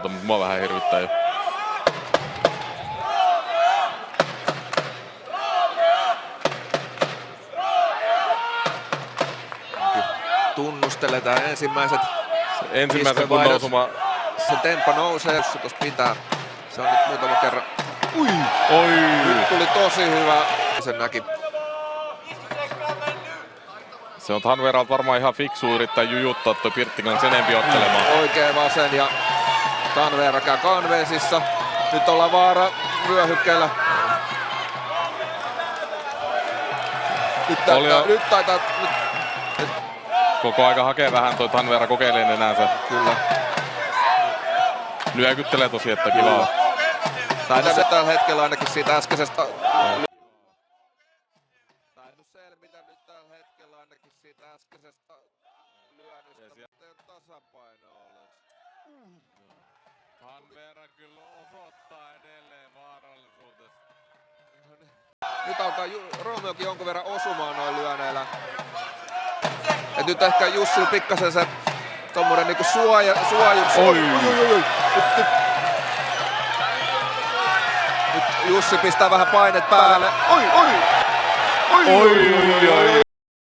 Mutta mua vähän hirvittää jo. Tunnusteletaan ensimmäiset Ensimmäisen kun nousuma. Se tempo nousee, jos se tuossa pitää. Se on nyt muutama kerran. Oi! Nyt tuli tosi hyvä. Sen näki. Se on Tanveralta varmaan ihan fiksu yrittää jujuttaa toi Pirttikan sen enempi ottelemaan. Oikein vasen ja Tanvera käy kanveesissa. Nyt ollaan vaara vyöhykkeellä. Nyt taitaa... Koko aika hakee vähän toi Tanvera kokeilee nenänsä. Kyllä. Lyökyttelee tosi, että kivaa. Taitaa se tällä hetkellä ainakin siitä äskeisestä... Tainnut selvitä nyt tällä hetkellä ainakin siitä äskeisestä lyönnistä, mutta tasapaino olisi. Tanvera kyllä osoittaa edelleen vaarallisuudesta. Nyt alkaa Roomeokin jonkun verran osumaan noin lyöneillä. Et nyt ehkä Jussi pikkasen se tommonen niinku suojus. Nyt Jussi pistää vähän painet päälle. Oi!